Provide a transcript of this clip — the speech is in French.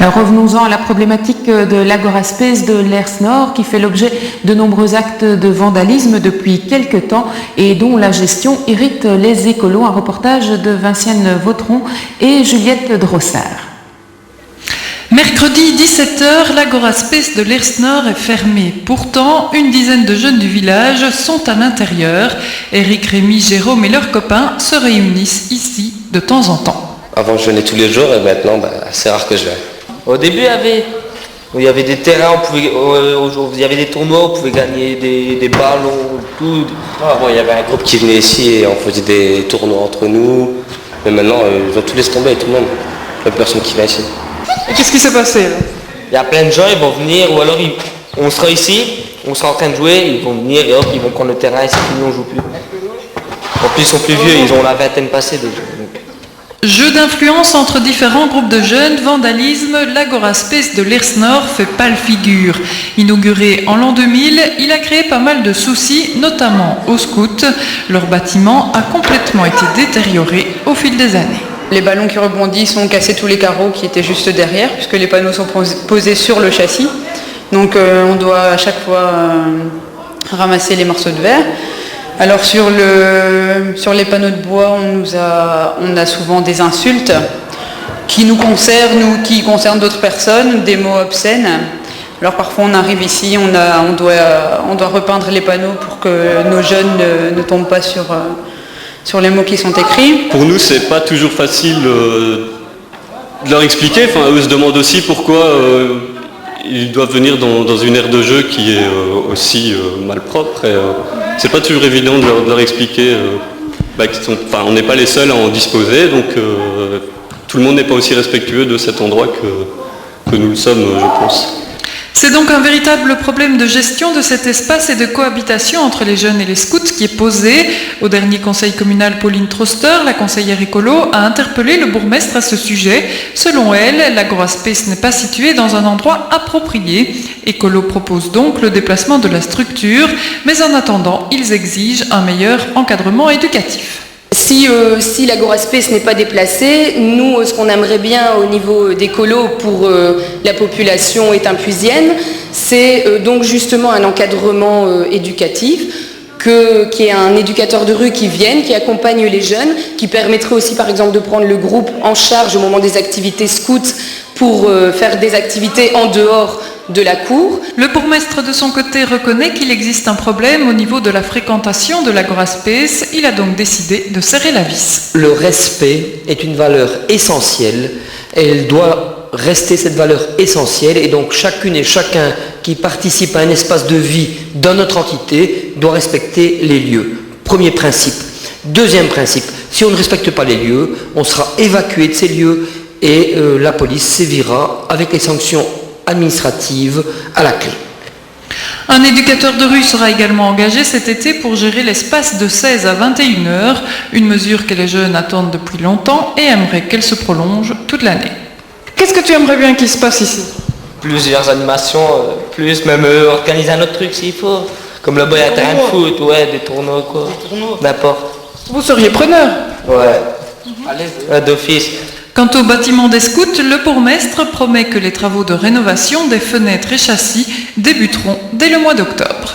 Alors revenons-en à la problématique de l'Agora Space de l'Hers Nord qui fait l'objet de nombreux actes de vandalisme depuis quelques temps et dont la gestion irrite les écolos. Un reportage de Vinciane Vautron et Juliette Drossard. Mercredi 17h, l'Agora Space de l'Hers Nord est fermée. Pourtant, une dizaine de jeunes du village sont à l'intérieur. Eric, Rémi, Jérôme et leurs copains se réunissent ici de temps en temps. Avant, je venais tous les jours et maintenant, c'est rare que je vienne. Au début, il y avait des terrains, il y avait des tournois, on pouvait gagner des ballons, tout. Avant, il y avait un groupe qui venait ici et on faisait des tournois entre nous. Mais maintenant, ils ont tout laissé tomber, tout le monde. Il n'y a personne qui vient ici. Et qu'est-ce qui s'est passé là? Il y a plein de gens, ils vont venir, ou alors on sera ici, on sera en train de jouer, ils vont venir et hop, ils vont prendre le terrain et c'est fini, on joue plus. En plus, ils sont plus vieux, ils ont la vingtaine passée déjà. Jeu d'influence entre différents groupes de jeunes, vandalisme, l'Agora Space de l'Hers Nord fait pâle figure. Inauguré en l'an 2000, il a créé pas mal de soucis, notamment aux scouts. Leur bâtiment a complètement été détérioré au fil des années. Les ballons qui rebondissent ont cassé tous les carreaux qui étaient juste derrière, puisque les panneaux sont posés sur le châssis. Donc on doit à chaque fois ramasser les morceaux de verre. Alors sur les panneaux de bois, on a souvent des insultes qui nous concernent ou qui concernent d'autres personnes, des mots obscènes. Alors parfois on arrive ici, on doit repeindre les panneaux pour que nos jeunes ne tombent pas sur les mots qui sont écrits. Pour nous, c'est pas toujours facile de leur expliquer. Enfin, eux se demandent aussi pourquoi ils doivent venir dans une aire de jeu qui est aussi malpropre. Et c'est pas toujours évident de leur expliquer. On n'est pas les seuls à en disposer, donc tout le monde n'est pas aussi respectueux de cet endroit que nous le sommes, je pense. C'est donc un véritable problème de gestion de cet espace et de cohabitation entre les jeunes et les scouts qui est posé. Au dernier conseil communal, Pauline Troster, la conseillère écolo, a interpellé le bourgmestre à ce sujet. Selon elle, l'Agora Space n'est pas située dans un endroit approprié. Écolo propose donc le déplacement de la structure, mais en attendant, ils exigent un meilleur encadrement éducatif. Si l'Agora Space n'est pas déplacée, nous, ce qu'on aimerait bien au niveau d'écolo pour la population étainpuisienne, c'est donc justement un encadrement éducatif, qu'il y ait un éducateur de rue qui vienne, qui accompagne les jeunes, qui permettrait aussi par exemple de prendre le groupe en charge au moment des activités scouts pour faire des activités en dehors de la cour. Le bourgmestre de son côté reconnaît qu'il existe un problème au niveau de la fréquentation de l'Agora Space. Il a donc décidé de serrer la vis. Le respect est une valeur essentielle. Elle doit rester cette valeur essentielle et donc chacune et chacun qui participe à un espace de vie dans notre entité doit respecter les lieux. Premier principe. Deuxième principe, si on ne respecte pas les lieux, on sera évacué de ces lieux et la police sévira avec les sanctions administratives à la clé. Un éducateur de rue sera également engagé cet été pour gérer l'espace de 16 à 21 heures, une mesure que les jeunes attendent depuis longtemps et aimeraient qu'elle se prolonge toute l'année. Qu'est-ce que tu aimerais bien qu'il se passe ici? Plusieurs animations, même organiser un autre truc s'il faut. Comme là-bas, il y a un terrain de foot, des tournois, quoi. N'importe. Vous seriez preneur? Ouais. D'office. Quant au bâtiment des scouts, le bourgmestre promet que les travaux de rénovation des fenêtres et châssis débuteront dès le mois d'octobre.